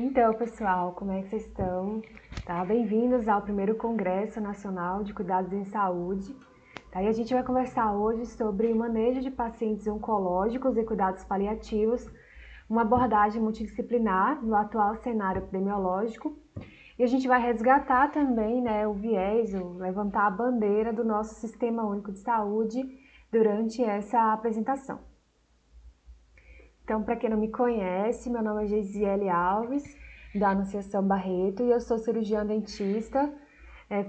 Então, pessoal, como é que vocês estão? Tá? Bem-vindos ao primeiro Congresso Nacional de Cuidados em Saúde. Tá? E a gente vai conversar hoje sobre o manejo de pacientes oncológicos e cuidados paliativos, uma abordagem multidisciplinar no atual cenário epidemiológico. E a gente vai resgatar também, o viés, levantar a bandeira do nosso Sistema Único de Saúde durante essa apresentação. Então, para quem não me conhece, meu nome é Geisiele Alves, da Anunciação Barreto, e eu sou cirurgiã dentista,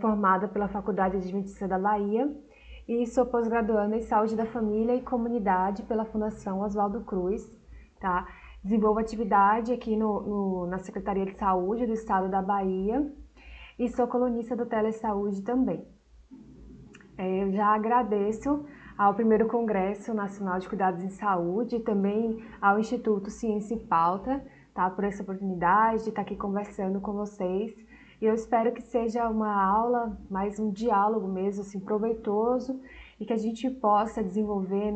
formada pela Faculdade de Medicina da Bahia, e sou pós-graduanda em Saúde da Família e Comunidade pela Fundação Oswaldo Cruz. Tá? Desenvolvo atividade aqui na Secretaria de Saúde do Estado da Bahia e sou colunista do Telesaúde também. Eu já agradeço ao primeiro Congresso Nacional de Cuidados em Saúde e também ao Instituto Ciência em Pauta, tá, por essa oportunidade de estar aqui conversando com vocês. E eu espero que seja uma aula, mais um diálogo mesmo, assim, proveitoso, e que a gente possa desenvolver,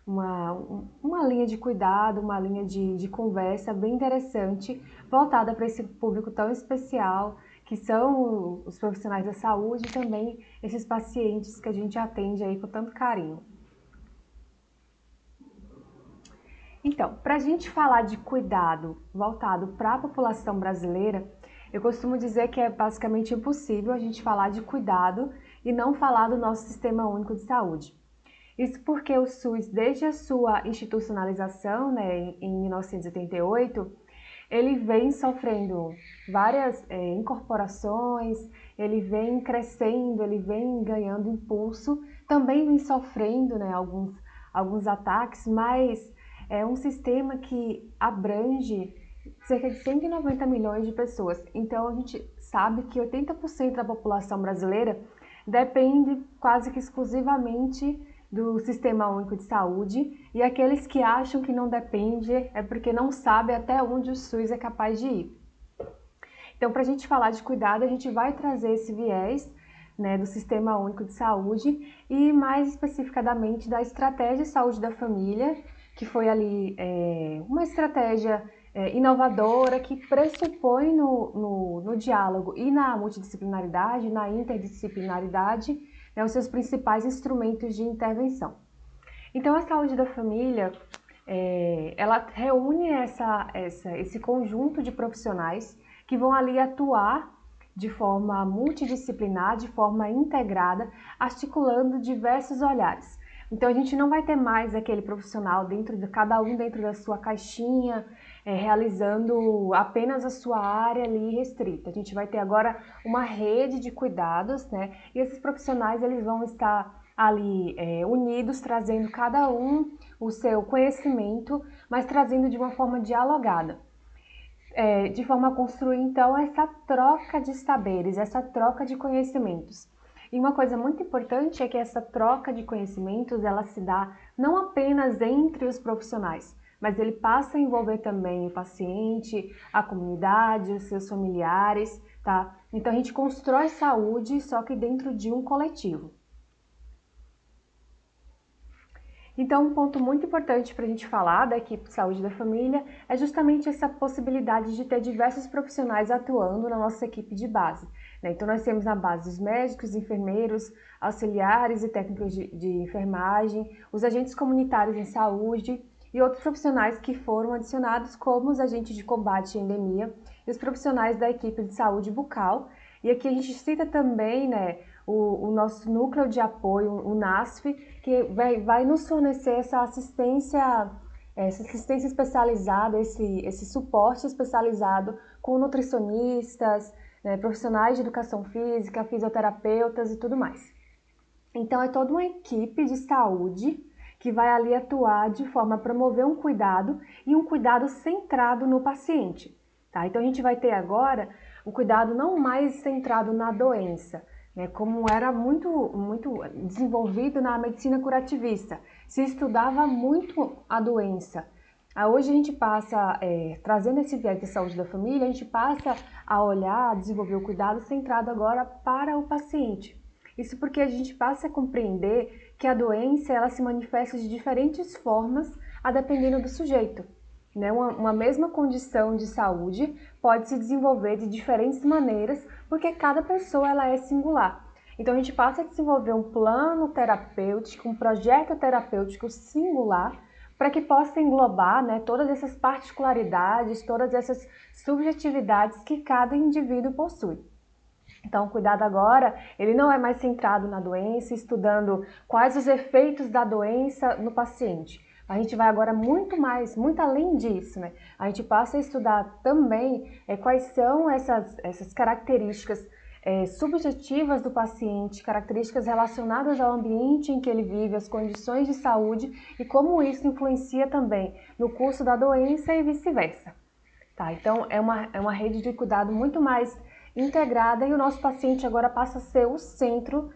uma linha de cuidado, uma linha de conversa bem interessante, voltada para esse público tão especial, que são os profissionais da saúde e também esses pacientes que a gente atende aí com tanto carinho. Então, para a gente falar de cuidado voltado para a população brasileira, eu costumo dizer que é basicamente impossível a gente falar de cuidado e não falar do nosso Sistema Único de Saúde. Isso porque o SUS, desde a sua institucionalização, em 1988, ele vem sofrendo várias incorporações, ele vem crescendo, ele vem ganhando impulso, também vem sofrendo alguns ataques, mas é um sistema que abrange cerca de 190 milhões de pessoas. Então a gente sabe que 80% da população brasileira depende quase que exclusivamente do Sistema Único de Saúde, e aqueles que acham que não depende é porque não sabe até onde o SUS é capaz de ir. Então, para a gente falar de cuidado, a gente vai trazer esse viés do Sistema Único de Saúde e mais especificadamente da Estratégia de Saúde da Família, que foi ali uma estratégia inovadora que pressupõe no diálogo e na multidisciplinaridade, na interdisciplinaridade, os seus principais instrumentos de intervenção. Então, a saúde da família, ela reúne esse conjunto de profissionais que vão ali atuar de forma multidisciplinar, de forma integrada, articulando diversos olhares. Então, a gente não vai ter mais aquele profissional cada um dentro da sua caixinha, realizando apenas a sua área ali restrita. A gente vai ter agora uma rede de cuidados, e esses profissionais eles vão estar ali unidos, trazendo cada um o seu conhecimento, mas trazendo de uma forma dialogada. De forma a construir, então, essa troca de saberes, essa troca de conhecimentos. E uma coisa muito importante é que essa troca de conhecimentos, ela se dá não apenas entre os profissionais, mas ele passa a envolver também o paciente, a comunidade, os seus familiares, tá? Então a gente constrói saúde, só que dentro de um coletivo. Então, um ponto muito importante para a gente falar da equipe de saúde da família é justamente essa possibilidade de ter diversos profissionais atuando na nossa equipe de base. Então, nós temos na base os médicos, enfermeiros, auxiliares e técnicos de enfermagem, os agentes comunitários em saúde e outros profissionais que foram adicionados, como os agentes de combate à endemia e os profissionais da equipe de saúde bucal. E aqui a gente cita também o nosso núcleo de apoio, o NASF, que vai nos fornecer essa assistência especializada, esse suporte especializado com nutricionistas, profissionais de educação física, fisioterapeutas e tudo mais. Então, é toda uma equipe de saúde que vai ali atuar de forma a promover um cuidado e um cuidado centrado no paciente. Tá? Então, a gente vai ter agora o cuidado não mais centrado na doença, como era muito desenvolvido na medicina curativista. Se estudava muito a doença. Hoje a gente passa, trazendo esse viés da saúde da família, a gente passa a olhar, a desenvolver o cuidado centrado agora para o paciente. Isso porque a gente passa a compreender que a doença ela se manifesta de diferentes formas a dependendo do sujeito. né? Uma mesma condição de saúde pode se desenvolver de diferentes maneiras, porque cada pessoa ela é singular. Então a gente passa a desenvolver um plano terapêutico, um projeto terapêutico singular, para que possa englobar, né, todas essas particularidades, todas essas subjetividades que cada indivíduo possui. Então, o cuidado agora, ele não é mais centrado na doença, estudando quais os efeitos da doença no paciente. A gente vai agora muito além disso, né? A gente passa a estudar também quais são essas características subjetivas do paciente, características relacionadas ao ambiente em que ele vive, as condições de saúde e como isso influencia também no curso da doença e vice-versa. Tá? Então, é uma rede de cuidado muito mais integrada e o nosso paciente agora passa a ser o centro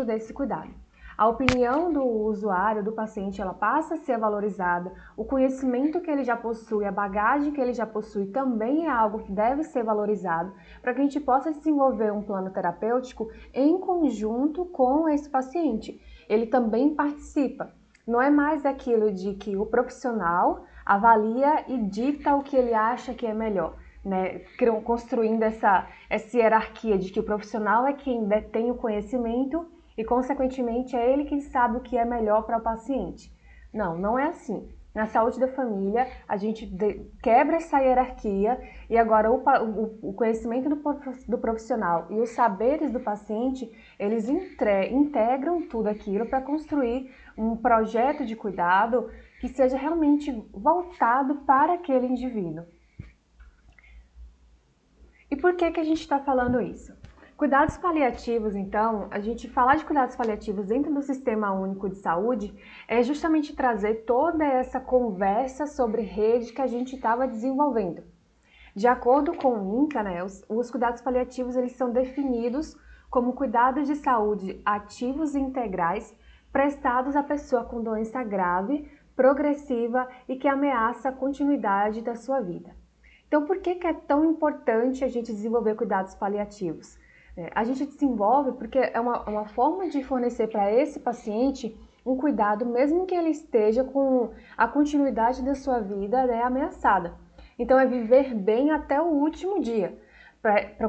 desse cuidado. A opinião do usuário, do paciente, ela passa a ser valorizada, o conhecimento que ele já possui, a bagagem que ele já possui também é algo que deve ser valorizado para que a gente possa desenvolver um plano terapêutico em conjunto com esse paciente. Ele também participa. Não é mais aquilo de que o profissional avalia e dita o que ele acha que é melhor, né? Construindo essa hierarquia de que o profissional é quem detém o conhecimento e, consequentemente, é ele quem sabe o que é melhor para o paciente. Não, não é assim. Na saúde da família, a gente quebra essa hierarquia e agora o conhecimento do profissional e os saberes do paciente, eles integram tudo aquilo para construir um projeto de cuidado que seja realmente voltado para aquele indivíduo. E por que a gente está falando isso? Cuidados paliativos, então, a gente falar de cuidados paliativos dentro do Sistema Único de Saúde é justamente trazer toda essa conversa sobre rede que a gente estava desenvolvendo. De acordo com o INCA, né, os cuidados paliativos eles são definidos como cuidados de saúde ativos e integrais prestados à pessoa com doença grave, progressiva e que ameaça a continuidade da sua vida. Então, por que é tão importante a gente desenvolver cuidados paliativos? A gente desenvolve porque é uma forma de fornecer para esse paciente um cuidado, mesmo que ele esteja com a continuidade da sua vida, né, ameaçada. Então, é viver bem até o último dia,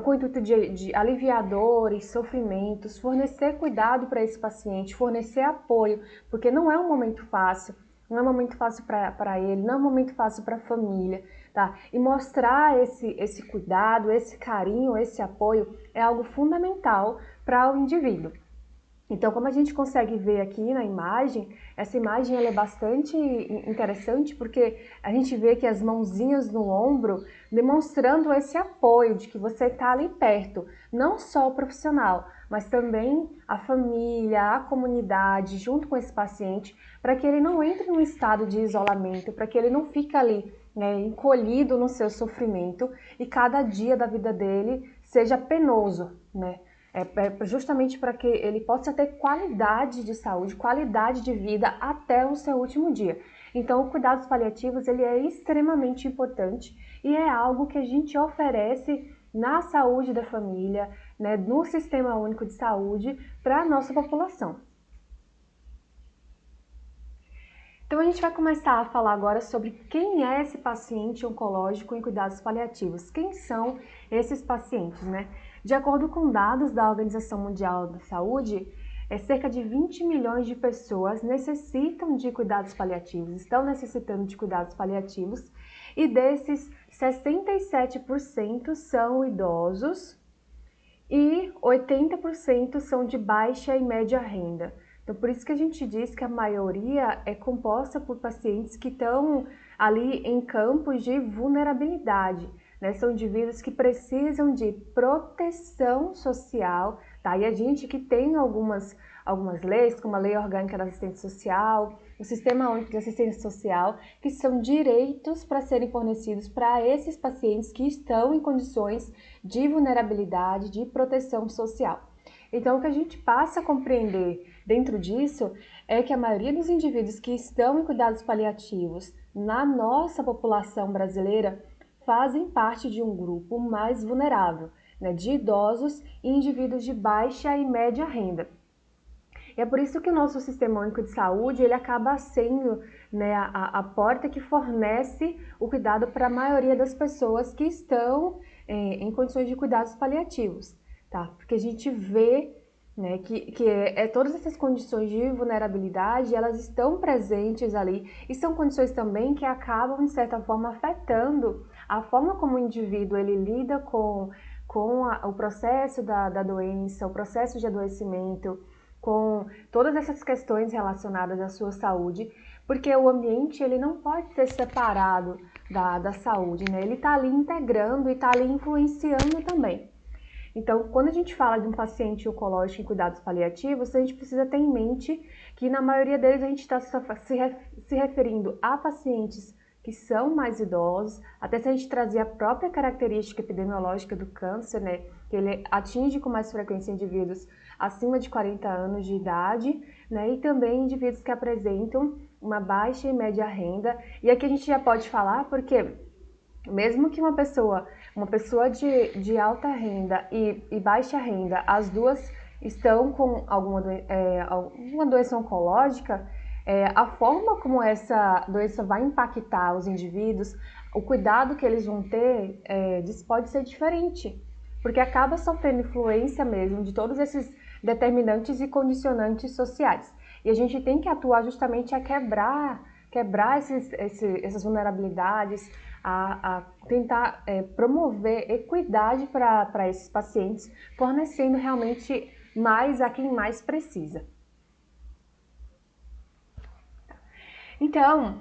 com o intuito de aliviar dores, sofrimentos, fornecer cuidado para esse paciente, fornecer apoio, porque não é um momento fácil. Não é um momento fácil para ele, não é um momento fácil para a família, tá? E mostrar esse cuidado, esse carinho, esse apoio é algo fundamental para o indivíduo. Então, como a gente consegue ver aqui na imagem, essa imagem ela é bastante interessante porque a gente vê que as mãozinhas no ombro demonstrando esse apoio de que você está ali perto, não só o profissional, mas também a família, a comunidade, junto com esse paciente, para que ele não entre num estado de isolamento, para que ele não fique ali, né, encolhido no seu sofrimento e cada dia da vida dele seja penoso, né? Justamente para que ele possa ter qualidade de saúde, qualidade de vida até o seu último dia. Então, o cuidados paliativos ele é extremamente importante e é algo que a gente oferece na saúde da família, né, no Sistema Único de Saúde para a nossa população. Então, a gente vai começar a falar agora sobre quem é esse paciente oncológico em cuidados paliativos. Quem são esses pacientes, né? De acordo com dados da Organização Mundial da Saúde, cerca de 20 milhões de pessoas necessitam de cuidados paliativos, estão necessitando de cuidados paliativos, e desses, 67% são idosos e 80% são de baixa e média renda. Então, por isso que a gente diz que a maioria é composta por pacientes que estão ali em campos de vulnerabilidade, né? São indivíduos que precisam de proteção social, tá? E a gente que tem algumas leis, como a Lei Orgânica da Assistência Social, o Sistema Único de Assistência Social, que são direitos para serem fornecidos para esses pacientes que estão em condições de vulnerabilidade, de proteção social. Então, o que a gente passa a compreender dentro disso é que a maioria dos indivíduos que estão em cuidados paliativos na nossa população brasileira fazem parte de um grupo mais vulnerável, né, de idosos e indivíduos de baixa e média renda. E é por isso que o nosso Sistema Único de Saúde ele acaba sendo, né, a porta que fornece o cuidado para a maioria das pessoas que estão em condições de cuidados paliativos, tá? Porque a gente vê, né, que todas essas condições de vulnerabilidade, elas estão presentes ali e são condições também que acabam, de certa forma, afetando a forma como o indivíduo ele lida com o processo da doença, o processo de adoecimento, com todas essas questões relacionadas à sua saúde, porque o ambiente ele não pode ser separado da saúde, né? Ele está ali integrando e está ali influenciando também. Então, quando a gente fala de um paciente oncológico em cuidados paliativos, a gente precisa ter em mente que na maioria deles a gente está se referindo a pacientes que são mais idosos, até se a gente trazer a própria característica epidemiológica do câncer, né, que ele atinge com mais frequência indivíduos acima de 40 anos de idade, né, e também indivíduos que apresentam uma baixa e média renda. E aqui a gente já pode falar porque mesmo que uma pessoa de alta renda e baixa renda, as duas estão com alguma doença oncológica, a forma como essa doença vai impactar os indivíduos, o cuidado que eles vão ter, pode ser diferente, porque acaba sofrendo influência mesmo de todos esses determinantes e condicionantes sociais. E a gente tem que atuar justamente a quebrar essas vulnerabilidades, a tentar promover equidade para esses pacientes, fornecendo realmente mais a quem mais precisa. Então,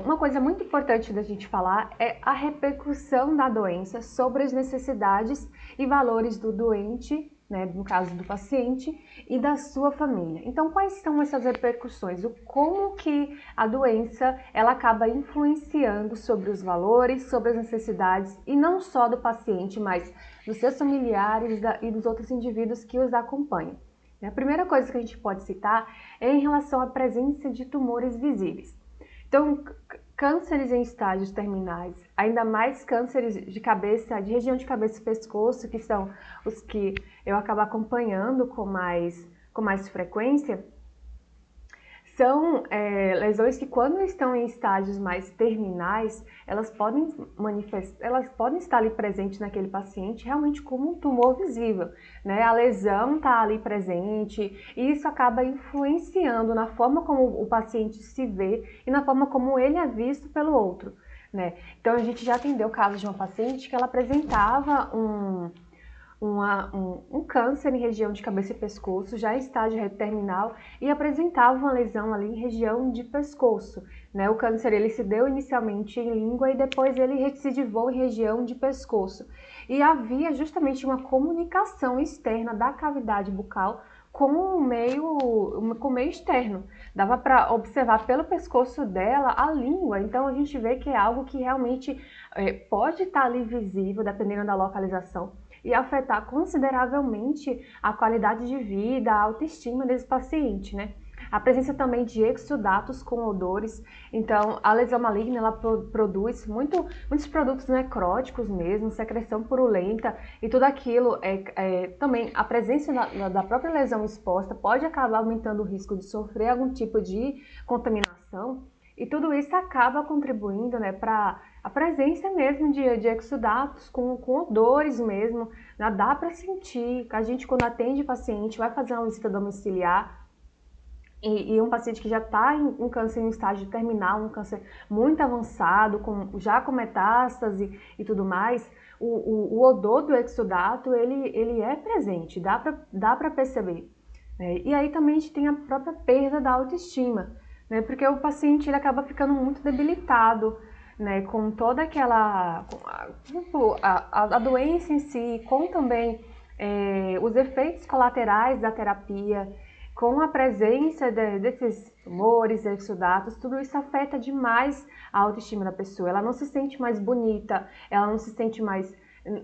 uma coisa muito importante da gente falar é a repercussão da doença sobre as necessidades e valores do doente, né, no caso do paciente, e da sua família. Então, quais são essas repercussões? Como que a doença ela acaba influenciando sobre os valores, sobre as necessidades, e não só do paciente, mas dos seus familiares e dos outros indivíduos que os acompanham. A primeira coisa que a gente pode citar é em relação à presença de tumores visíveis. Então, cânceres em estágios terminais, ainda mais cânceres de cabeça, de região de cabeça e pescoço, que são os que eu acabo acompanhando com mais frequência, são lesões que, quando estão em estágios mais terminais, elas podem estar ali presentes naquele paciente realmente como um tumor visível, né? A lesão está ali presente e isso acaba influenciando na forma como o paciente se vê e na forma como ele é visto pelo outro, né? Então, a gente já atendeu o caso de uma paciente que ela apresentava um câncer em região de cabeça e pescoço, já em estágio terminal, e apresentava uma lesão ali em região de pescoço, né? O câncer ele se deu inicialmente em língua e depois ele recidivou em região de pescoço. E havia justamente uma comunicação externa da cavidade bucal com o meio externo. Dava para observar pelo pescoço dela a língua, então a gente vê que é algo que realmente pode estar ali visível, dependendo da localização, e afetar consideravelmente a qualidade de vida, a autoestima desse paciente, né? A presença também de exudatos com odores. Então, a lesão maligna ela produz muitos produtos necróticos mesmo, secreção purulenta e tudo aquilo. Também a presença da própria lesão exposta pode acabar aumentando o risco de sofrer algum tipo de contaminação. E tudo isso acaba contribuindo, né, para a presença mesmo de exudatos com odores mesmo. Dá para sentir. A gente, quando atende paciente, vai fazer uma visita domiciliar e um paciente que já está em câncer em estágio terminal, um câncer muito avançado, já com metástase e tudo mais, o odor do exudato ele é presente, dá para perceber. E aí também a gente tem a própria perda da autoestima, né? Porque o paciente ele acaba ficando muito debilitado, né? Com toda aquela a doença em si, com também os efeitos colaterais da terapia, com a presença desses tumores, exudatos, tudo isso afeta demais a autoestima da pessoa. Ela não se sente mais bonita, ela não se sente mais,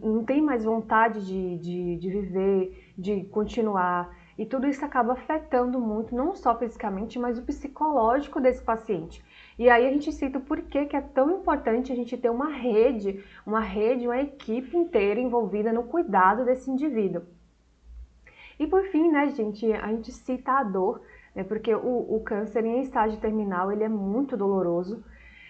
não tem mais vontade de viver, de continuar. E tudo isso acaba afetando muito, não só fisicamente, mas o psicológico desse paciente. E aí a gente cita o porquê que é tão importante a gente ter uma equipe inteira envolvida no cuidado desse indivíduo. E por fim, né, gente, a gente cita a dor, né? Porque o câncer em estágio terminal, ele é muito doloroso,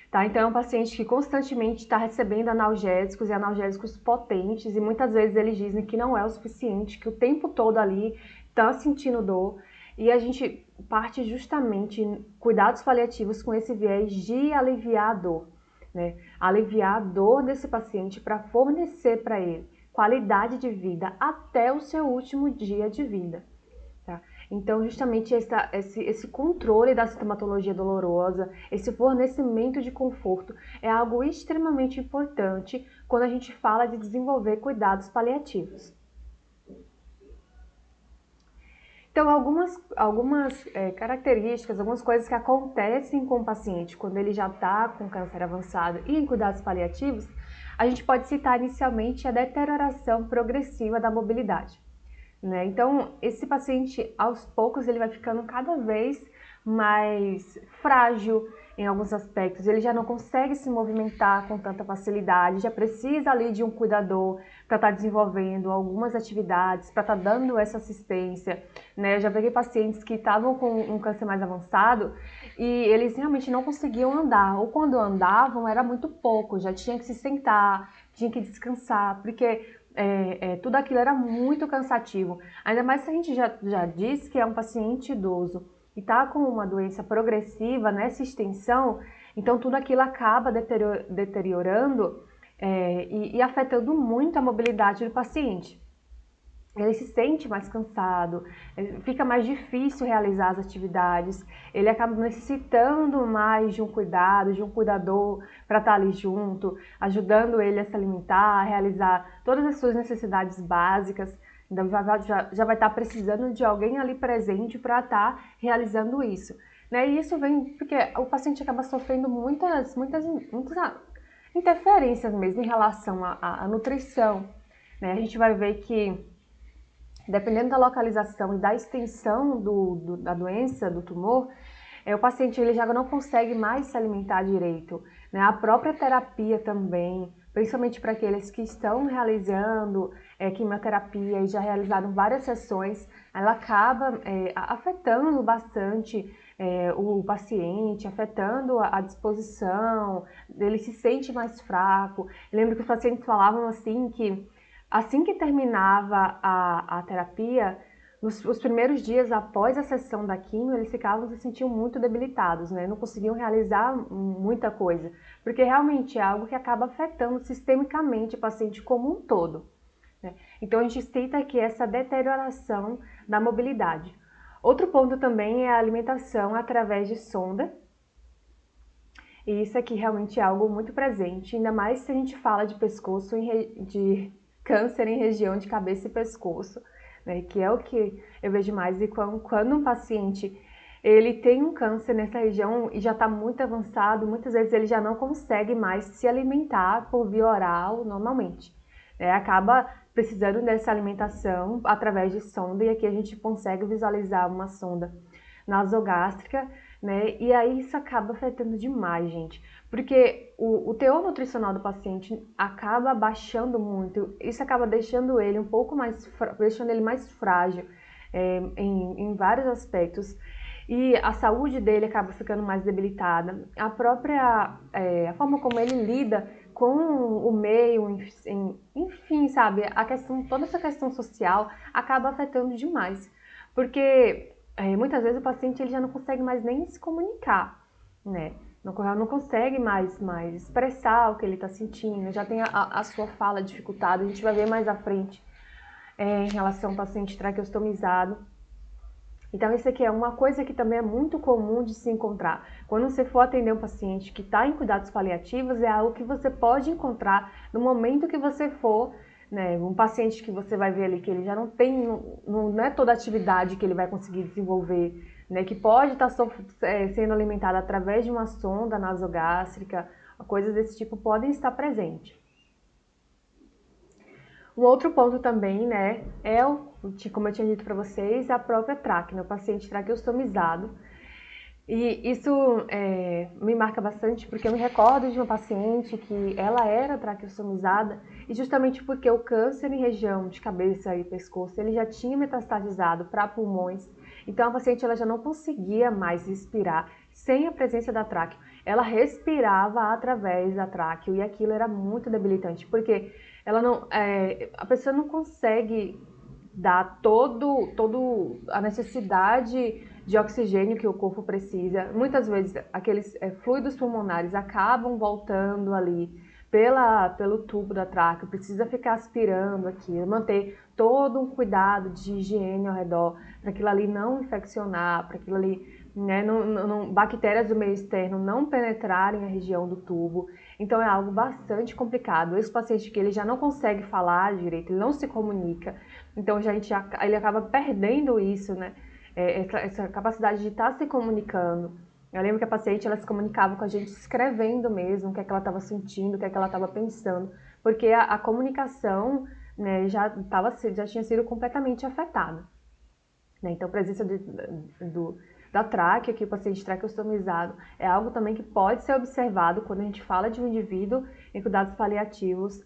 tá? Então é um paciente que constantemente está recebendo analgésicos e analgésicos potentes e muitas vezes eles dizem que não é o suficiente, que o tempo todo ali está sentindo dor e a gente parte justamente em cuidados paliativos com esse viés de aliviar a dor, né? Aliviar a dor desse paciente para fornecer para ele qualidade de vida até o seu último dia de vida. Tá? Então, justamente esse controle da sintomatologia dolorosa, esse fornecimento de conforto é algo extremamente importante quando a gente fala de desenvolver cuidados paliativos. Então, algumas características, algumas coisas que acontecem com o paciente quando ele já está com câncer avançado e em cuidados paliativos, a gente pode citar inicialmente a deterioração progressiva da mobilidade, né? Então, esse paciente, aos poucos, ele vai ficando cada vez mais frágil em alguns aspectos. Ele já não consegue se movimentar com tanta facilidade, já precisa ali de um cuidador para estar desenvolvendo algumas atividades, para estar dando essa assistência, né? Eu já peguei pacientes que estavam com um câncer mais avançado e eles realmente não conseguiam andar, ou quando andavam era muito pouco, já tinha que se sentar, tinha que descansar, porque tudo aquilo era muito cansativo. Ainda mais se a gente já disse que é um paciente idoso e está com uma doença progressiva nessa extensão, então tudo aquilo acaba deteriorando e afetando muito a mobilidade do paciente. Ele se sente mais cansado, fica mais difícil realizar as atividades, ele acaba necessitando mais de um cuidado, de um cuidador para estar ali junto, ajudando ele a se alimentar, a realizar todas as suas necessidades básicas. Então já vai estar precisando de alguém ali presente para estar realizando isso, né? E isso vem porque o paciente acaba sofrendo muitas interferências mesmo em relação à nutrição, né? A gente vai ver que dependendo da localização e da extensão da doença, do tumor, o paciente ele já não consegue mais se alimentar direito, né? A própria terapia também, principalmente para aqueles que estão realizando quimioterapia e já realizaram várias sessões, ela acaba afetando bastante o paciente, afetando a disposição, ele se sente mais fraco. Eu lembro que os pacientes falavam assim que terminava a terapia, os primeiros dias após a sessão da quimio, eles se sentiam muito debilitados, né? Não conseguiam realizar muita coisa, porque realmente é algo que acaba afetando sistemicamente o paciente como um todo, né? Então a gente cita aqui essa deterioração da mobilidade. Outro ponto também é a alimentação através de sonda, e isso aqui realmente é algo muito presente, ainda mais se a gente fala de pescoço, de câncer em região de cabeça e pescoço, né, que é o que eu vejo mais. E quando um paciente ele tem um câncer nessa região e já está muito avançado, muitas vezes ele já não consegue mais se alimentar por via oral normalmente, né, acaba precisando dessa alimentação através de sonda, e aqui a gente consegue visualizar uma sonda nasogástrica, né? E aí isso acaba afetando demais, gente, porque o teor nutricional do paciente acaba baixando muito, isso acaba deixando ele um pouco mais, deixando ele mais frágil em vários aspectos, e a saúde dele acaba ficando mais debilitada, a forma como ele lida com o meio, enfim, sabe, toda essa questão social acaba afetando demais, porque muitas vezes o paciente ele já não consegue mais nem se comunicar, né? Não consegue mais expressar o que ele está sentindo, já tem a sua fala dificultada, a gente vai ver mais à frente em relação ao paciente traqueostomizado. Então isso aqui é uma coisa que também é muito comum de se encontrar. Quando você for atender um paciente que está em cuidados paliativos, é algo que você pode encontrar no momento que você for, né, um paciente que você vai ver ali que ele já não tem, não é toda a atividade que ele vai conseguir desenvolver, né, que pode estar sendo alimentado através de uma sonda nasogástrica, coisas desse tipo podem estar presentes. Um outro ponto também, né, como eu tinha dito para vocês, a própria tráquea, o paciente traqueostomizado. E isso me marca bastante porque eu me recordo de uma paciente que ela era traqueostomizada e justamente porque o câncer em região de cabeça e pescoço ele já tinha metastatizado para pulmões, então a paciente ela já não conseguia mais respirar sem a presença da tráqueo. Ela respirava através da tráqueo e aquilo era muito debilitante porque ela não, a pessoa não consegue dar todo a necessidade de oxigênio que o corpo precisa. Muitas vezes aqueles fluidos pulmonares acabam voltando ali pelo tubo da tráquea, precisa ficar aspirando aquilo, manter todo um cuidado de higiene ao redor, para aquilo ali não infeccionar, para aquilo ali, né, bactérias do meio externo não penetrarem a região do tubo. Então é algo bastante complicado. Esse paciente que ele já não consegue falar direito, ele não se comunica, então ele acaba perdendo isso, né? Essa capacidade de estar se comunicando. Eu lembro que a paciente ela se comunicava com a gente escrevendo mesmo o que é que ela estava sentindo, o que é que ela estava pensando, porque a comunicação, né, já tinha sido completamente afetada. Né? Então, a presença da tráquea, que o paciente traqueostomizado, é algo também que pode ser observado quando a gente fala de um indivíduo em cuidados paliativos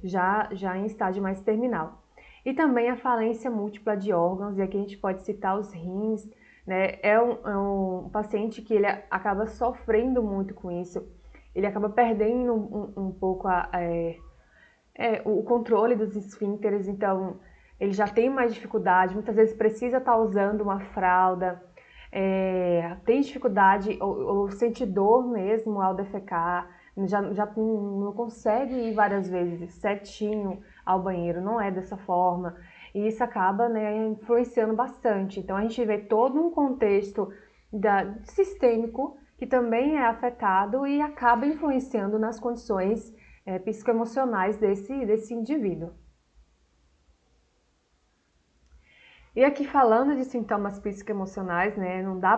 já em estágio mais terminal. E também a falência múltipla de órgãos, e aqui a gente pode citar os rins, né? É um paciente que ele acaba sofrendo muito com isso, ele acaba perdendo um pouco o controle dos esfíncteres, então ele já tem mais dificuldade, muitas vezes precisa estar usando uma fralda, tem dificuldade ou sente dor mesmo ao defecar, já não consegue ir várias vezes certinho ao banheiro, não é dessa forma. E isso acaba, né, influenciando bastante. Então a gente vê todo um contexto sistêmico que também é afetado e acaba influenciando nas condições psicoemocionais desse indivíduo. E aqui falando de sintomas psicoemocionais, né, não dá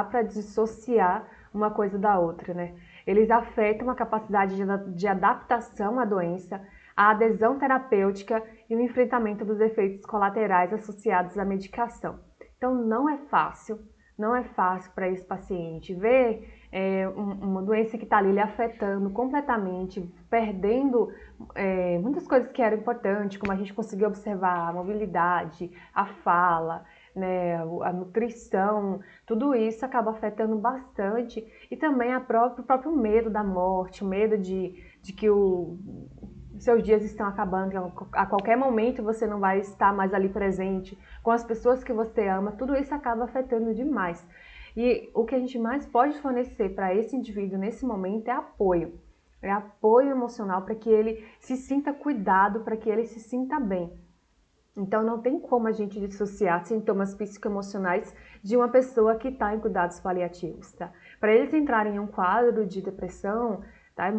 para dissociar uma coisa da outra, né? Eles afetam a capacidade de adaptação à doença, a adesão terapêutica e o enfrentamento dos efeitos colaterais associados à medicação. Então não é fácil para esse paciente ver uma doença que está ali lhe afetando completamente, perdendo muitas coisas que eram importantes, como a gente conseguiu observar a mobilidade, a fala, né, a nutrição, tudo isso acaba afetando bastante e também o próprio medo da morte, o medo de que seus dias estão acabando, que a qualquer momento você não vai estar mais ali presente com as pessoas que você ama, tudo isso acaba afetando demais. E o que a gente mais pode fornecer para esse indivíduo nesse momento é apoio emocional para que ele se sinta cuidado, para que ele se sinta bem. Então não tem como a gente dissociar sintomas psicoemocionais de uma pessoa que está em cuidados paliativos, tá? Para eles entrarem em um quadro de depressão, tá?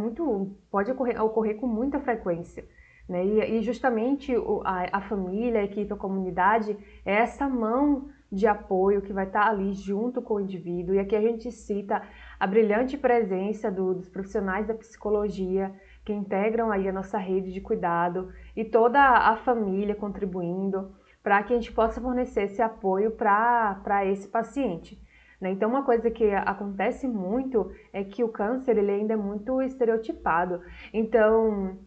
Pode ocorrer com muita frequência, né? E justamente a família, a equipe, a comunidade é essa mão de apoio que vai estar ali junto com o indivíduo. E aqui a gente cita a brilhante presença dos profissionais da psicologia que integram aí a nossa rede de cuidado e toda a família contribuindo para que a gente possa fornecer esse apoio para esse paciente. Né? Então, uma coisa que acontece muito é que o câncer ele ainda é muito estereotipado. Então,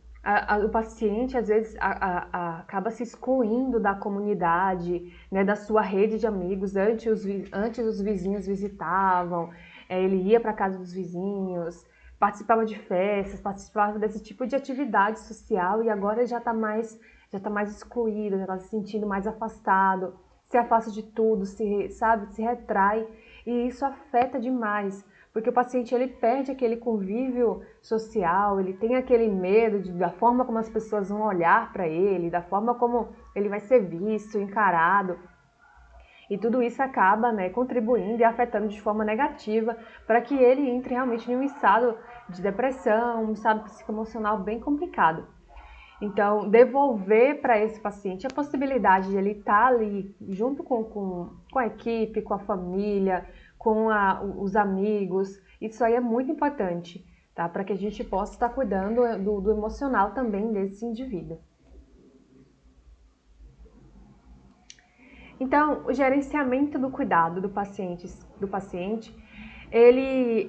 o paciente às vezes acaba se excluindo da comunidade, né, da sua rede de amigos. Antes os vizinhos visitavam, ele ia para a casa dos vizinhos, participava de festas, participava desse tipo de atividade social e agora já tá mais excluído, já está se sentindo mais afastado, se afasta de tudo, se retrai e isso afeta demais, porque o paciente ele perde aquele convívio social, ele tem aquele medo da forma como as pessoas vão olhar para ele, da forma como ele vai ser visto, encarado. E tudo isso acaba, né, contribuindo e afetando de forma negativa para que ele entre realmente em um estado de depressão, um estado psicoemocional bem complicado. Então, devolver para esse paciente a possibilidade de ele estar ali junto com a equipe, com a família, os amigos, isso aí é muito importante, tá? Para que a gente possa estar cuidando do emocional também desse indivíduo. Então, o gerenciamento do cuidado do paciente, ele,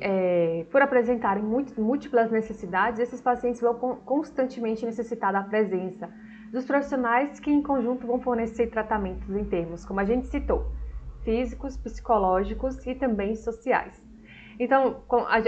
por apresentarem múltiplas necessidades, esses pacientes vão constantemente necessitar da presença dos profissionais que em conjunto vão fornecer tratamentos em termos, como a gente citou, físicos, psicológicos e também sociais. Então,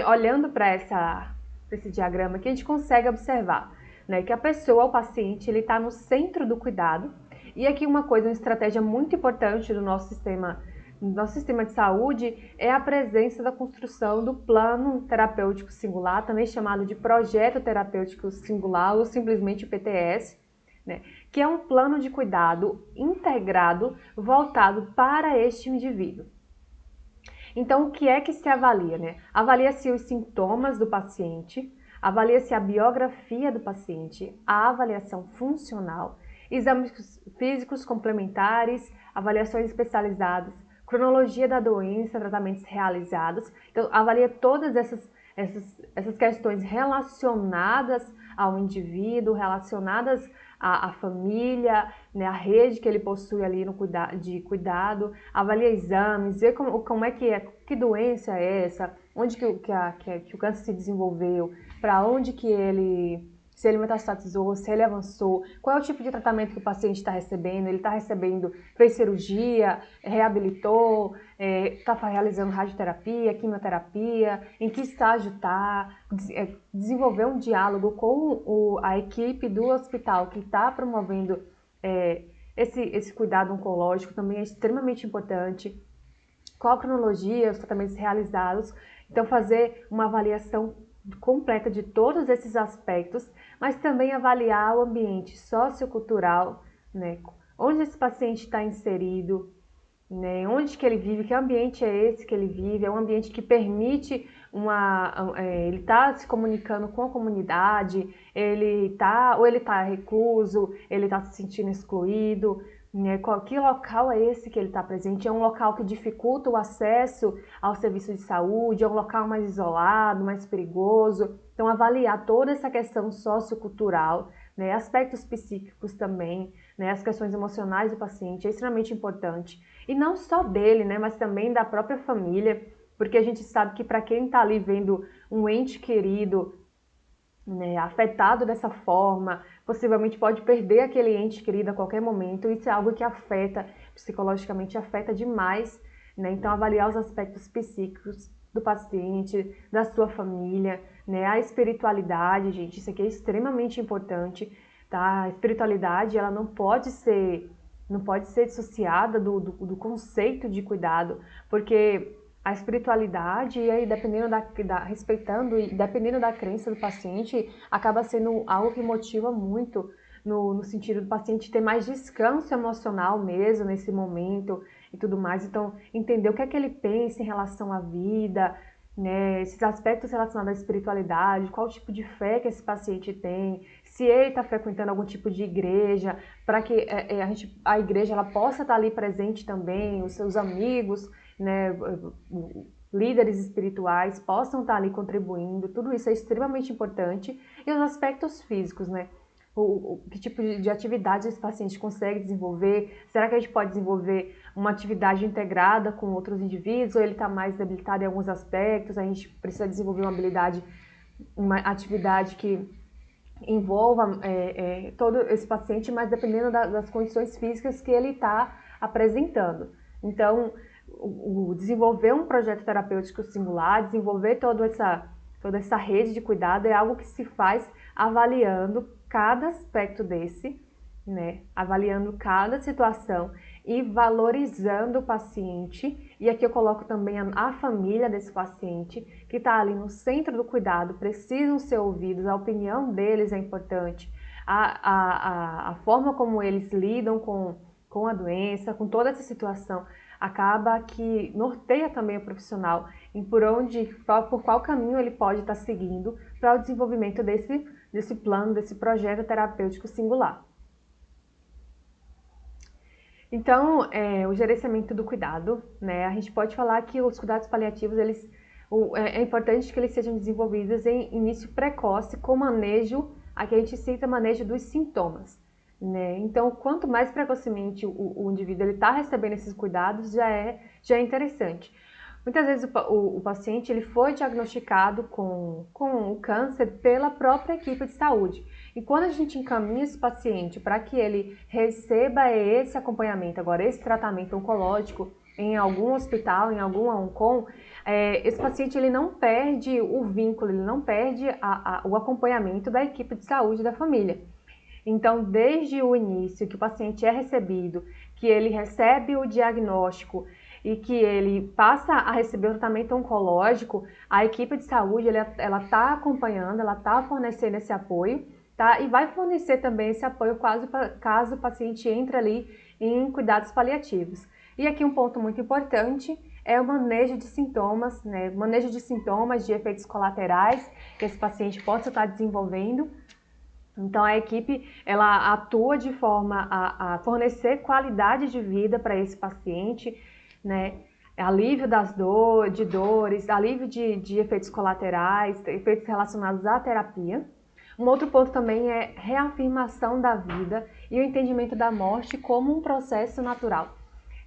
olhando para esse diagrama aqui, a gente consegue observar, né, que a pessoa, o paciente, ele está no centro do cuidado. E aqui uma estratégia muito importante do nosso sistema de saúde é a presença da construção do plano terapêutico singular, também chamado de projeto terapêutico singular ou simplesmente PTS, né, que é um plano de cuidado integrado voltado para este indivíduo. Então, o que é que se avalia, né? Avalia-se os sintomas do paciente, avalia-se a biografia do paciente, a avaliação funcional, exames físicos complementares, avaliações especializadas, cronologia da doença, tratamentos realizados. Então, avalia todas essas questões relacionadas ao indivíduo, relacionadas à família, né, a rede que ele possui ali de cuidado, avalia exames, vê como é, que doença é essa, onde que o câncer se desenvolveu, para onde se ele metastatizou, se ele avançou, qual é o tipo de tratamento que o paciente está recebendo, ele está recebendo, fez cirurgia, reabilitou, está realizando radioterapia, quimioterapia, em que estágio está, desenvolver um diálogo com a equipe do hospital que está promovendo esse cuidado oncológico também é extremamente importante. Qual a cronologia, os tratamentos realizados, então fazer uma avaliação completa de todos esses aspectos, mas também avaliar o ambiente sociocultural, né? Onde esse paciente está inserido, né? Onde que ele vive, que ambiente é esse que ele vive, é um ambiente que permite ele está se comunicando com a comunidade, ele está recluso, ele está se sentindo excluído, né? Que local é esse que ele está presente? É um local que dificulta o acesso ao serviço de saúde? É um local mais isolado, mais perigoso? Então, avaliar toda essa questão sociocultural, né? Aspectos psíquicos também, né? As questões emocionais do paciente é extremamente importante. E não só dele, né? Mas também da própria família, porque a gente sabe que para quem está ali vendo um ente querido, né, afetado dessa forma, possivelmente pode perder aquele ente querido a qualquer momento. Isso é algo que afeta, psicologicamente afeta demais, né? Então, avaliar os aspectos psíquicos do paciente, da sua família, né? A espiritualidade, gente, isso aqui é extremamente importante, tá? A espiritualidade, ela não pode ser dissociada do conceito de cuidado, porque a espiritualidade, e aí respeitando e dependendo da crença do paciente, acaba sendo algo que motiva muito no sentido do paciente ter mais descanso emocional mesmo nesse momento e tudo mais. Então, entender o que é que ele pensa em relação à vida, né, esses aspectos relacionados à espiritualidade, qual tipo de fé que esse paciente tem, se ele está frequentando algum tipo de igreja, para que a igreja ela possa estar ali presente também, os seus amigos, né, líderes espirituais possam estar ali contribuindo, tudo isso é extremamente importante. E os aspectos físicos, né? Que tipo de atividade esse paciente consegue desenvolver? Será que a gente pode desenvolver uma atividade integrada com outros indivíduos, ou ele está mais debilitado em alguns aspectos? A gente precisa desenvolver uma atividade que envolva todo esse paciente, mas dependendo das condições físicas que ele está apresentando. Então, desenvolver um projeto terapêutico singular, desenvolver toda essa rede de cuidado é algo que se faz avaliando cada aspecto desse, né? Avaliando cada situação e valorizando o paciente. E aqui eu coloco também a família desse paciente, que está ali no centro do cuidado, precisam ser ouvidos, a opinião deles é importante, a forma como eles lidam com a doença, com toda essa situação, acaba que norteia também o profissional em por qual caminho ele pode estar seguindo para o desenvolvimento desse plano, desse projeto terapêutico singular. Então, o gerenciamento do cuidado, né? A gente pode falar que os cuidados paliativos, é importante que eles sejam desenvolvidos em início precoce, com manejo, aqui a gente cita manejo dos sintomas, né? Então, quanto mais precocemente o indivíduo está recebendo esses cuidados, já é interessante. Muitas vezes o paciente ele foi diagnosticado com o câncer pela própria equipe de saúde. E quando a gente encaminha esse paciente para que ele receba esse acompanhamento, agora esse tratamento oncológico em algum hospital, em alguma oncom, esse paciente ele não perde o vínculo, ele não perde o acompanhamento da equipe de saúde da família. Então, desde o início que o paciente é recebido, que ele recebe o diagnóstico e que ele passa a receber o tratamento oncológico, a equipe de saúde ela está acompanhando, ela está fornecendo esse apoio, tá? E vai fornecer também esse apoio caso o paciente entre ali em cuidados paliativos. E aqui um ponto muito importante é o manejo de sintomas, né? Manejo de sintomas, de efeitos colaterais que esse paciente possa estar desenvolvendo. Então a equipe ela atua de forma a fornecer qualidade de vida para esse paciente, né? Alívio de dores, alívio de efeitos colaterais, efeitos relacionados à terapia. Um outro ponto também é reafirmação da vida e o entendimento da morte como um processo natural,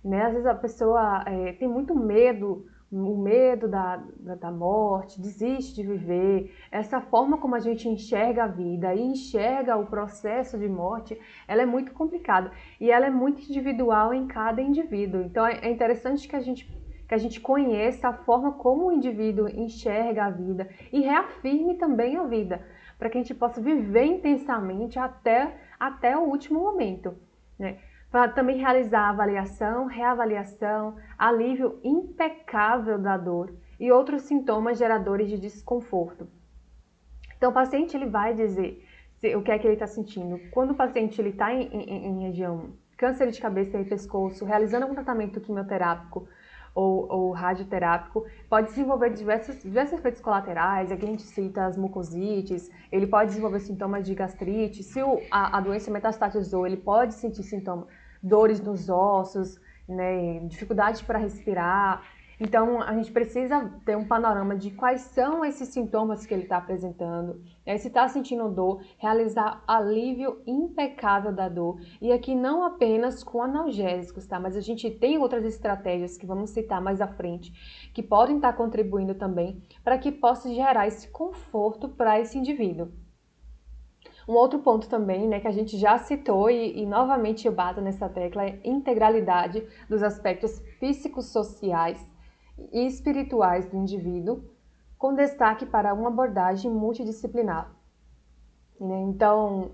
né? Às vezes a pessoa tem muito medo, o medo da morte, desiste de viver. Essa forma como a gente enxerga a vida e enxerga o processo de morte, ela é muito complicada e ela é muito individual em cada indivíduo. Então é interessante que a gente conheça a forma como o indivíduo enxerga a vida e reafirme também a vida, para que a gente possa viver intensamente até o último momento, né? Para também realizar avaliação, reavaliação, alívio impecável da dor e outros sintomas geradores de desconforto. Então, o paciente ele vai dizer o que é que ele está sentindo. Quando o paciente está em região câncer de cabeça e pescoço, realizando um tratamento quimioterápico ou radioterápico, pode desenvolver diversos efeitos colaterais. Aqui a gente cita as mucosites, ele pode desenvolver sintomas de gastrite. Se a doença metastatizou, ele pode sentir sintomas, dores nos ossos, né, dificuldade para respirar. Então, a gente precisa ter um panorama de quais são esses sintomas que ele está apresentando. Se está sentindo dor, realizar alívio impecável da dor. E aqui não apenas com analgésicos, tá? Mas a gente tem outras estratégias que vamos citar mais à frente, que podem estar contribuindo também para que possa gerar esse conforto para esse indivíduo. Um outro ponto também, né, que a gente já citou e novamente eu bato nessa tecla é a integralidade dos aspectos psicossociais e espirituais do indivíduo, com destaque para uma abordagem multidisciplinar, né? Então,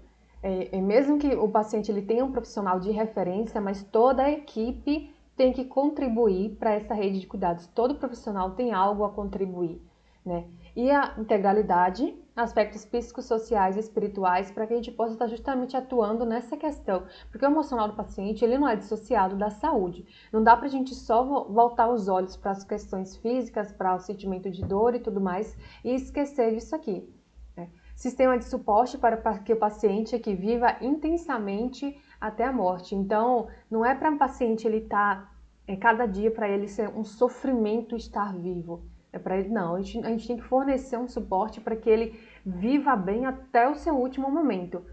mesmo que o paciente ele tenha um profissional de referência, mas toda a equipe tem que contribuir para essa rede de cuidados. Todo profissional tem algo a contribuir, né? E a integralidade, aspectos psicossociais e espirituais, para que a gente possa estar justamente atuando nessa questão. Porque o emocional do paciente, ele não é dissociado da saúde. Não dá para a gente só voltar os olhos para as questões físicas, para o sentimento de dor e tudo mais, e esquecer disso aqui, né? Sistema de suporte para que o paciente que viva intensamente até a morte. Então, não é para o paciente ele estar, cada dia para ele ser um sofrimento estar vivo. É para ele, não, a gente tem que fornecer um suporte para que ele viva bem até o seu último momento.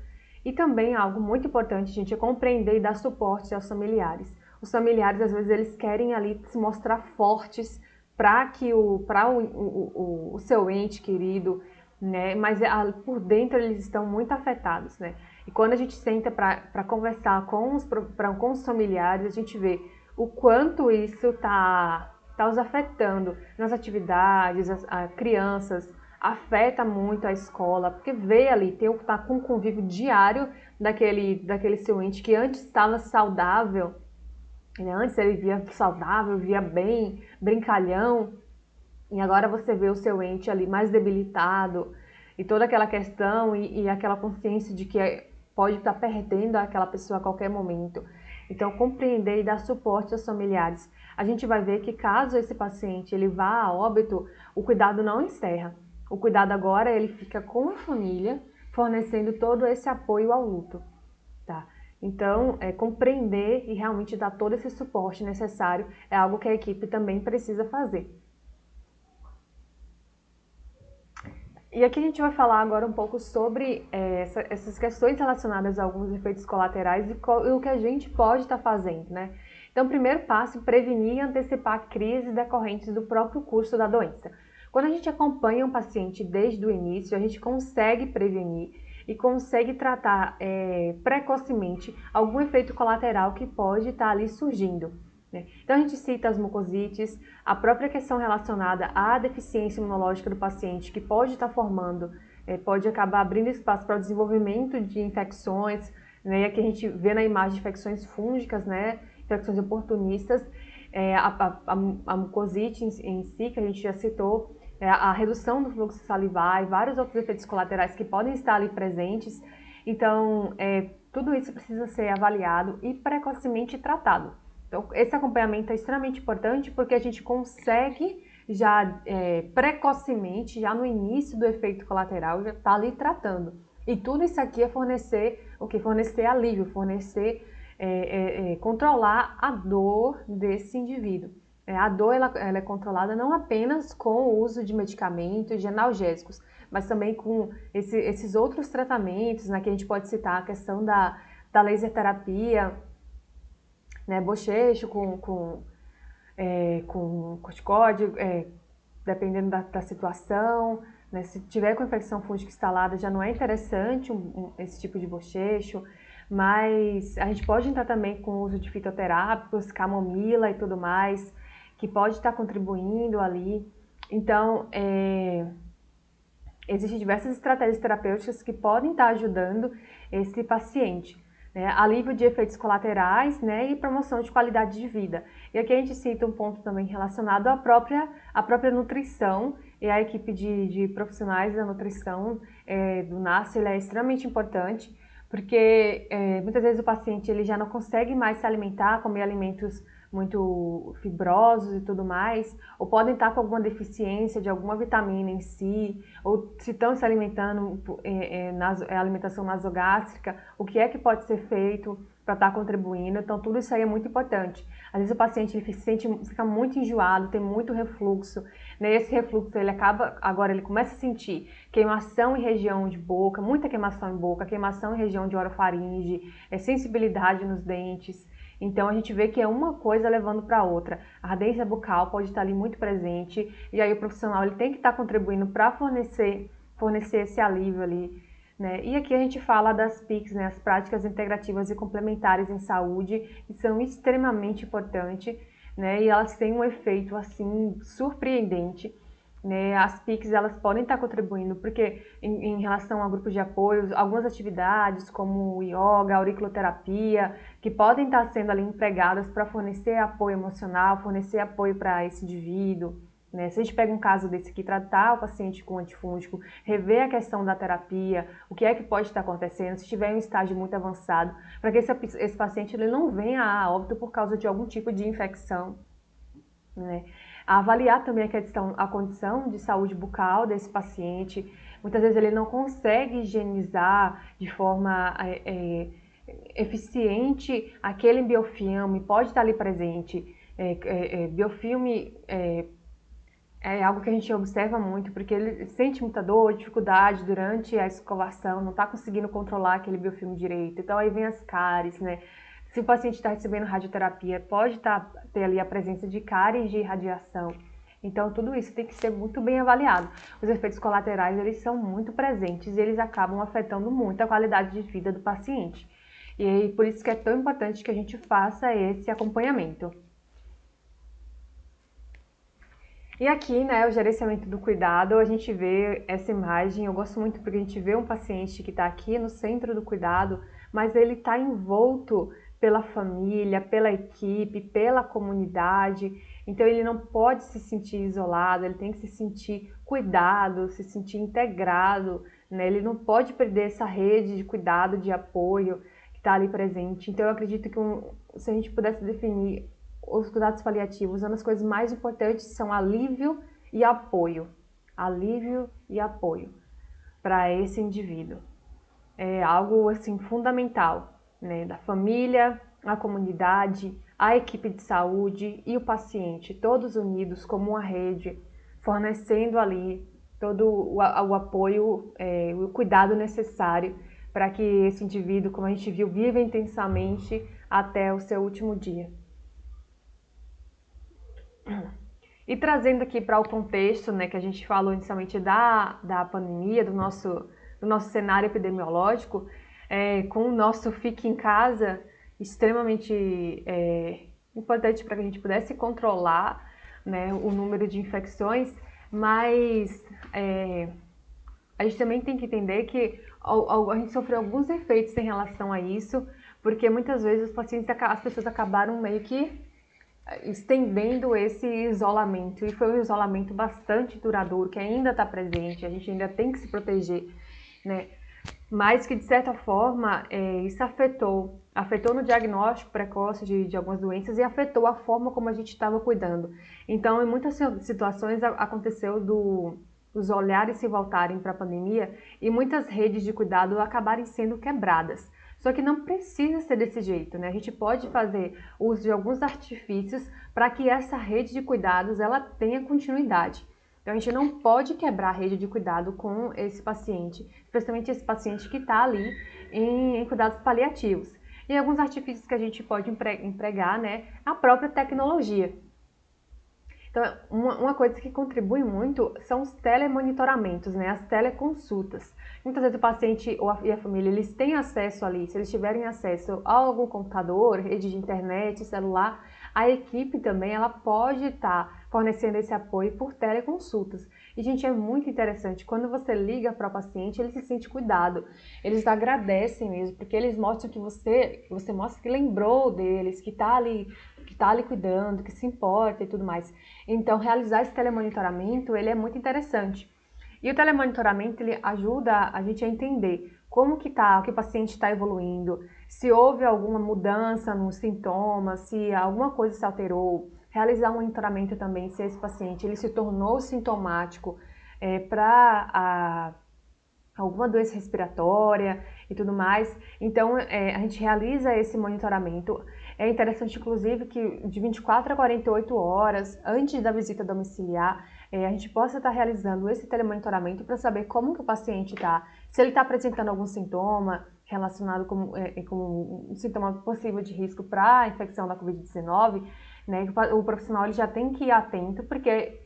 E também algo muito importante, gente, é compreender e dar suporte aos familiares. Os familiares, às vezes, eles querem ali se mostrar fortes para que o seu ente querido, né? Mas por dentro eles estão muito afetados, né? E quando a gente senta para conversar com os familiares, a gente vê o quanto isso está os afetando nas atividades, as crianças, afeta muito a escola, porque vê ali, tá com um convívio diário daquele seu ente que antes estava saudável, né? Antes ele via saudável, via bem, brincalhão, e agora você vê o seu ente ali mais debilitado, e toda aquela questão e aquela consciência de que pode estar perdendo aquela pessoa a qualquer momento. Então, compreender e dar suporte aos familiares. A gente vai ver que caso esse paciente ele vá a óbito, o cuidado não encerra. O cuidado agora ele fica com a família, fornecendo todo esse apoio ao luto, tá? Então, compreender e realmente dar todo esse suporte necessário é algo que a equipe também precisa fazer. E aqui a gente vai falar agora um pouco sobre essas questões relacionadas a alguns efeitos colaterais e o que a gente pode estar fazendo, né? Então, o primeiro passo é prevenir e antecipar crises decorrentes do próprio curso da doença. Quando a gente acompanha um paciente desde o início, a gente consegue prevenir e consegue tratar precocemente algum efeito colateral que pode estar ali surgindo. Então a gente cita as mucosites, a própria questão relacionada à deficiência imunológica do paciente, que pode estar formando, pode acabar abrindo espaço para o desenvolvimento de infecções, né? E aqui a gente vê na imagem infecções fúngicas, né? Infecções oportunistas, a mucosite em si, que a gente já citou, a redução do fluxo salivar e vários outros efeitos colaterais que podem estar ali presentes. Então, tudo isso precisa ser avaliado e precocemente tratado. Então, esse acompanhamento é extremamente importante porque a gente consegue já precocemente, já no início do efeito colateral, já está ali tratando. E tudo isso aqui é fornecer o que? Fornecer alívio, fornecer, controlar a dor desse indivíduo. A dor ela é controlada não apenas com o uso de medicamentos, de analgésicos, mas também com esses outros tratamentos, né, que a gente pode citar a questão da laser terapia, né, bochecho com corticóide, dependendo da situação, né, se tiver com infecção fúngica instalada já não é interessante esse tipo de bochecho, mas a gente pode entrar também com o uso de fitoterápicos, camomila e tudo mais, que pode estar contribuindo ali. Então, existem diversas estratégias terapêuticas que podem estar ajudando esse paciente. Né, alívio de efeitos colaterais, né, e promoção de qualidade de vida. E aqui a gente cita um ponto também relacionado à própria nutrição, e a equipe de profissionais da nutrição do NASF é extremamente importante, porque muitas vezes o paciente ele já não consegue mais se alimentar, comer alimentos muito fibrosos e tudo mais, ou podem estar com alguma deficiência de alguma vitamina em si, ou se estão se alimentando alimentação nasogástrica, o que é que pode ser feito para estar contribuindo. Então tudo isso aí é muito importante. Às vezes o paciente ele fica muito enjoado, tem muito refluxo, né? Esse refluxo ele começa a sentir queimação em região de boca, muita queimação em boca, queimação em região de orofaringe, sensibilidade nos dentes. Então a gente vê que é uma coisa levando para outra. A ardência bucal pode estar ali muito presente e aí o profissional ele tem que estar contribuindo para fornecer esse alívio ali, né? E aqui a gente fala das PICs, né? As práticas integrativas e complementares em saúde, que são extremamente importantes, né? E elas têm um efeito assim surpreendente. Né, as PICs elas podem estar contribuindo, porque em relação a grupos de apoio, algumas atividades como yoga, auriculoterapia, que podem estar sendo ali empregadas para fornecer apoio emocional, fornecer apoio para esse indivíduo. Né? Se a gente pega um caso desse aqui, tratar o paciente com antifúngico, rever a questão da terapia, o que é que pode estar acontecendo, se estiver em um estágio muito avançado, para que esse paciente ele não venha a óbito por causa de algum tipo de infecção. Né? A avaliar também a condição de saúde bucal desse paciente. Muitas vezes ele não consegue higienizar de forma eficiente aquele biofilme, pode estar ali presente. Biofilme é algo que a gente observa muito, porque ele sente muita dor, dificuldade durante a escovação, não está conseguindo controlar aquele biofilme direito. Então aí vem as cáries, né? Se o paciente está recebendo radioterapia, pode ter ali a presença de cáries de radiação. Então, tudo isso tem que ser muito bem avaliado. Os efeitos colaterais, eles são muito presentes e eles acabam afetando muito a qualidade de vida do paciente. E aí, por isso que é tão importante que a gente faça esse acompanhamento. E aqui, né, o gerenciamento do cuidado, a gente vê essa imagem, eu gosto muito porque a gente vê um paciente que está aqui no centro do cuidado, mas ele está envolto pela família, pela equipe, pela comunidade, então ele não pode se sentir isolado, ele tem que se sentir cuidado, se sentir integrado, né? Ele não pode perder essa rede de cuidado, de apoio que está ali presente. Então eu acredito que se a gente pudesse definir os cuidados paliativos, uma das coisas mais importantes são alívio e apoio. Alívio e apoio para esse indivíduo. É algo assim fundamental, né? Da família, a comunidade, a equipe de saúde e o paciente, todos unidos como uma rede, fornecendo ali todo o apoio, o cuidado necessário para que esse indivíduo, como a gente viu, viva intensamente até o seu último dia. E trazendo aqui para o contexto, né, que a gente falou inicialmente da pandemia, do nosso cenário epidemiológico, com o nosso Fique em Casa extremamente importante para que a gente pudesse controlar, né, o número de infecções, mas a gente também tem que entender que a gente sofreu alguns efeitos em relação a isso, porque muitas vezes as pessoas acabaram meio que estendendo esse isolamento, e foi um isolamento bastante duradouro, que ainda está presente, a gente ainda tem que se proteger, né? Mas que, de certa forma, isso afetou no diagnóstico precoce de algumas doenças e afetou a forma como a gente estava cuidando. Então, em muitas situações, aconteceu dos olhares se voltarem para a pandemia e muitas redes de cuidado acabarem sendo quebradas. Só que não precisa ser desse jeito, né? A gente pode fazer uso de alguns artifícios para que essa rede de cuidados ela tenha continuidade. Então, a gente não pode quebrar a rede de cuidado com esse paciente, especialmente esse paciente que está ali em cuidados paliativos. E alguns artifícios que a gente pode empregar, né? A própria tecnologia. Então, uma coisa que contribui muito são os telemonitoramentos, né? As teleconsultas. Muitas vezes o paciente e a família, eles têm acesso ali, se eles tiverem acesso a algum computador, rede de internet, celular, a equipe também, ela pode estar fornecendo esse apoio por teleconsultas. E, gente, é muito interessante, quando você liga para o paciente, ele se sente cuidado, eles agradecem mesmo, porque eles mostram que você mostra que lembrou deles, que está ali cuidando, que se importa e tudo mais. Então, realizar esse telemonitoramento, ele é muito interessante. E o telemonitoramento, ele ajuda a gente a entender como que o paciente está evoluindo, se houve alguma mudança nos sintomas, se alguma coisa se alterou. Realizar um monitoramento também, se esse paciente ele se tornou sintomático para alguma doença respiratória e tudo mais. Então, a gente realiza esse monitoramento. É interessante, inclusive, que de 24 a 48 horas antes da visita domiciliar, a gente possa estar realizando esse telemonitoramento para saber como que o paciente está, se ele está apresentando algum sintoma relacionado com um sintoma possível de risco para a infecção da Covid-19, né? O profissional ele já tem que ir atento, porque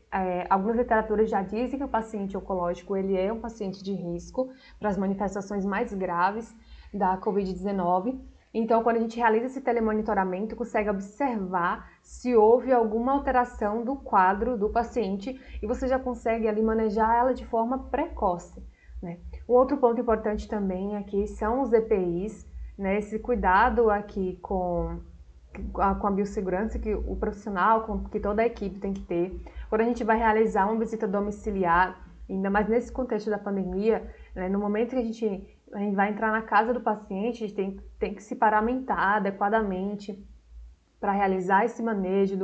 algumas literaturas já dizem que o paciente oncológico ele é um paciente de risco para as manifestações mais graves da Covid-19. Então, quando a gente realiza esse telemonitoramento, consegue observar se houve alguma alteração do quadro do paciente e você já consegue ali manejar ela de forma precoce, né? Um outro ponto importante também aqui são os EPIs, né? Esse cuidado aqui com a biossegurança que o profissional, que toda a equipe tem que ter. Quando a gente vai realizar uma visita domiciliar, ainda mais nesse contexto da pandemia, né, no momento que a gente vai entrar na casa do paciente, a gente tem que se paramentar adequadamente para realizar esse manejo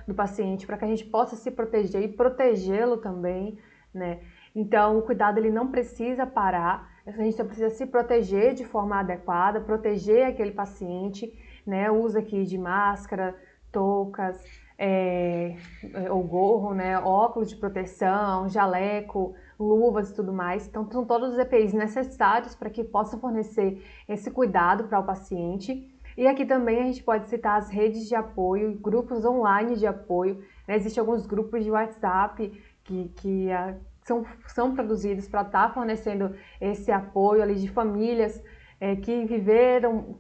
do paciente, para que a gente possa se proteger e protegê-lo também, né? Então, o cuidado ele não precisa parar, a gente só precisa se proteger de forma adequada, proteger aquele paciente, né? O uso aqui de máscara, toucas, ou gorro, né? Óculos de proteção, jaleco, luvas e tudo mais. Então, são todos os EPIs necessários para que possam fornecer esse cuidado para o paciente. E aqui também a gente pode citar as redes de apoio, grupos online de apoio, né? Existem alguns grupos de WhatsApp que são produzidos para estar fornecendo esse apoio ali de famílias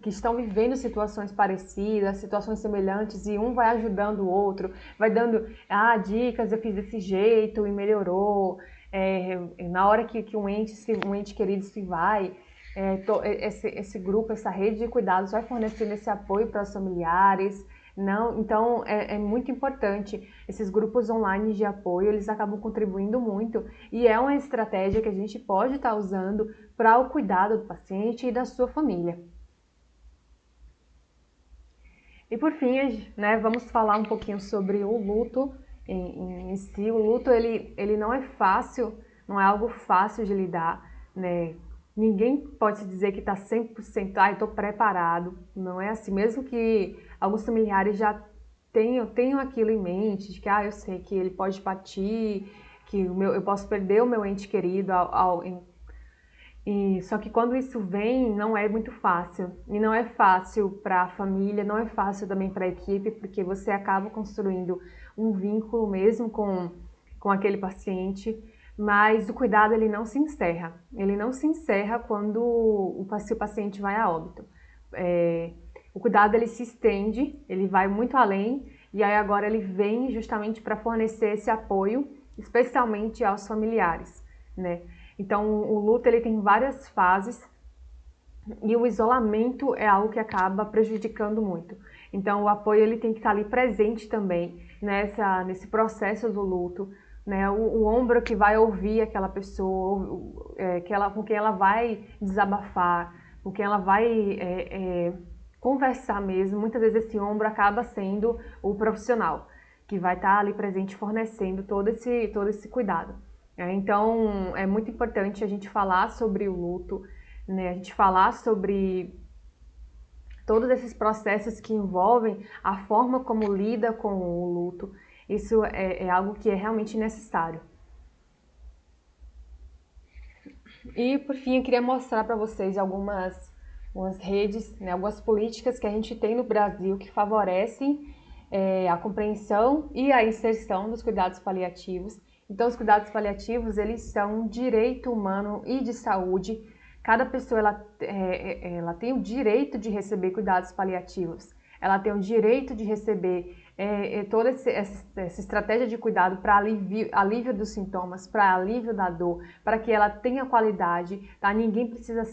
que estão vivendo situações parecidas, situações semelhantes, e um vai ajudando o outro, vai dando dicas, eu fiz desse jeito e melhorou, na hora que um ente querido se vai, esse grupo, essa rede de cuidados vai fornecendo esse apoio para os familiares. Não, então é muito importante. Esses grupos online de apoio, eles acabam contribuindo muito e é uma estratégia que a gente pode estar usando para o cuidado do paciente e da sua família. E por fim, né, vamos falar um pouquinho sobre o luto em si. O luto ele não é fácil, não é algo fácil de lidar, né? Ninguém pode dizer que está 100%, eu estou preparado. Não é assim, mesmo que alguns familiares já tenham aquilo em mente, de que eu sei que ele pode partir, que eu posso perder o meu ente querido só que quando isso vem, não é muito fácil. E não é fácil para a família, não é fácil também para a equipe, porque você acaba construindo um vínculo mesmo com aquele paciente, mas o cuidado ele não se encerra. Ele não se encerra quando se o paciente vai a óbito. O cuidado ele se estende, ele vai muito além, e aí agora ele vem justamente para fornecer esse apoio, especialmente aos familiares, né? Então, o luto ele tem várias fases e o isolamento é algo que acaba prejudicando muito. Então, o apoio ele tem que estar ali presente também nesse processo do luto, né? O ombro que vai ouvir aquela pessoa, com quem ela vai desabafar, com quem ela vai conversar mesmo. Muitas vezes esse ombro acaba sendo o profissional que vai estar ali presente fornecendo todo esse cuidado. Então, é muito importante a gente falar sobre o luto, né? A gente falar sobre todos esses processos que envolvem a forma como lida com o luto. Isso é algo que é realmente necessário. E, por fim, eu queria mostrar para vocês algumas redes, né, algumas políticas que a gente tem no Brasil que favorecem a compreensão e a inserção dos cuidados paliativos. Então, os cuidados paliativos, eles são um direito humano e de saúde. Cada pessoa ela tem o direito de receber cuidados paliativos. Ela tem o direito de receber toda essa estratégia de cuidado para alívio dos sintomas, para alívio da dor, para que ela tenha qualidade. Tá? Ninguém precisa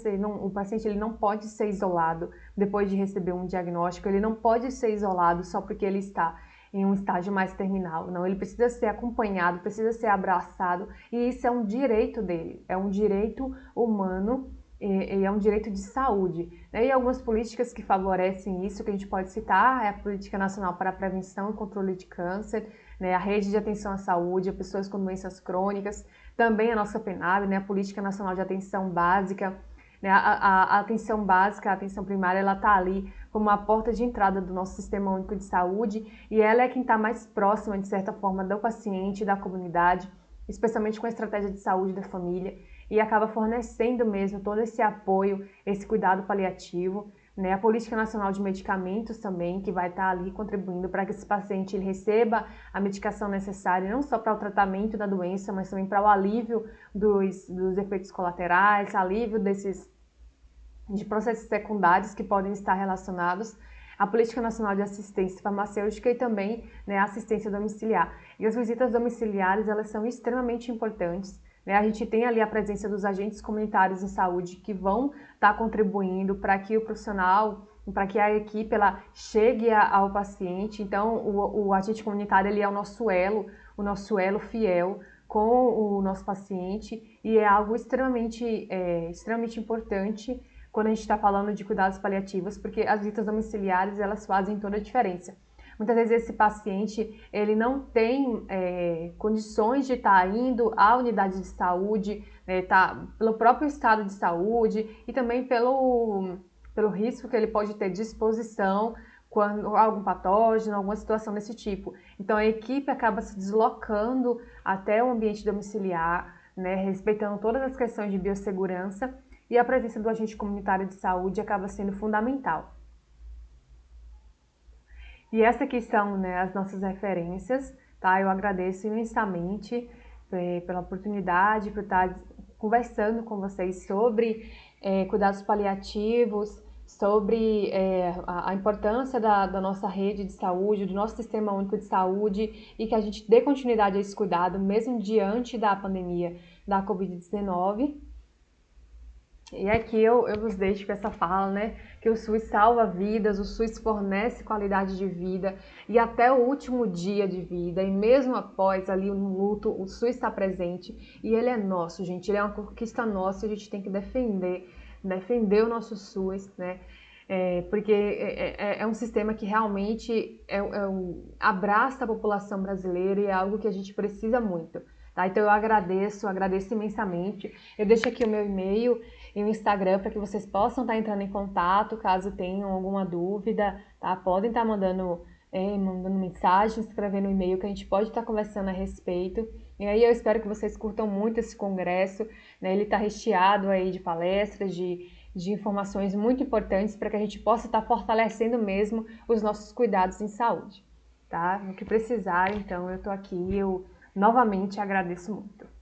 o paciente ele não pode ser isolado depois de receber um diagnóstico, ele não pode ser isolado só porque ele está em um estágio mais terminal. Não, ele precisa ser acompanhado, precisa ser abraçado, e isso é um direito dele, é um direito humano e é um direito de saúde. E algumas políticas que favorecem isso, que a gente pode citar, é a Política Nacional para a Prevenção e Controle de Câncer, né, a Rede de Atenção à Saúde a pessoas com doenças crônicas, também a nossa PNAB, né, a Política Nacional de Atenção Básica, né, a atenção básica, a atenção primária, ela está ali como uma porta de entrada do nosso Sistema Único de Saúde, e ela é quem está mais próxima, de certa forma, do paciente, da comunidade, especialmente com a estratégia de saúde da família, e acaba fornecendo mesmo todo esse apoio, esse cuidado paliativo, né? A Política Nacional de Medicamentos também, que vai estar ali contribuindo para que esse paciente ele receba a medicação necessária, não só para o tratamento da doença, mas também para o alívio dos efeitos colaterais, alívio de processos secundários que podem estar relacionados à Política Nacional de Assistência Farmacêutica e também, né, a assistência domiciliar. E as visitas domiciliares, elas são extremamente importantes. A gente tem ali a presença dos agentes comunitários em saúde que vão estar contribuindo para que o profissional, para que a equipe ela chegue ao paciente. Então, o agente comunitário ele é o nosso elo fiel com o nosso paciente, e é algo extremamente importante quando a gente está falando de cuidados paliativos, porque as visitas domiciliares elas fazem toda a diferença. Muitas vezes esse paciente ele não tem condições de estar indo à unidade de saúde, né, pelo próprio estado de saúde e também pelo risco que ele pode ter de exposição quando algum patógeno, alguma situação desse tipo. Então a equipe acaba se deslocando até o ambiente domiciliar, né, respeitando todas as questões de biossegurança, e a presença do agente comunitário de saúde acaba sendo fundamental. E essas aqui são, né, as nossas referências, tá? Eu agradeço imensamente pela oportunidade, por estar conversando com vocês sobre cuidados paliativos, sobre a importância da nossa rede de saúde, do nosso Sistema Único de Saúde, e que a gente dê continuidade a esse cuidado, mesmo diante da pandemia da Covid-19. E aqui eu vos deixo com essa fala, né, que o SUS salva vidas, o SUS fornece qualidade de vida e até o último dia de vida, e mesmo após ali no luto, o SUS está presente e ele é nosso, gente, ele é uma conquista nossa, e a gente tem que defender o nosso SUS, né, porque é um sistema que realmente abraça a população brasileira e é algo que a gente precisa muito. Tá? Então eu agradeço imensamente. Eu deixo aqui o meu e-mail e o Instagram para que vocês possam estar entrando em contato caso tenham alguma dúvida, tá? Podem estar mandando mandando mensagem, escrevendo um e-mail que a gente pode estar conversando a respeito. E aí eu espero que vocês curtam muito esse congresso, né? Ele está recheado aí de palestras, de informações muito importantes para que a gente possa estar fortalecendo mesmo os nossos cuidados em saúde, tá? No que precisar, então eu estou aqui, eu novamente agradeço muito.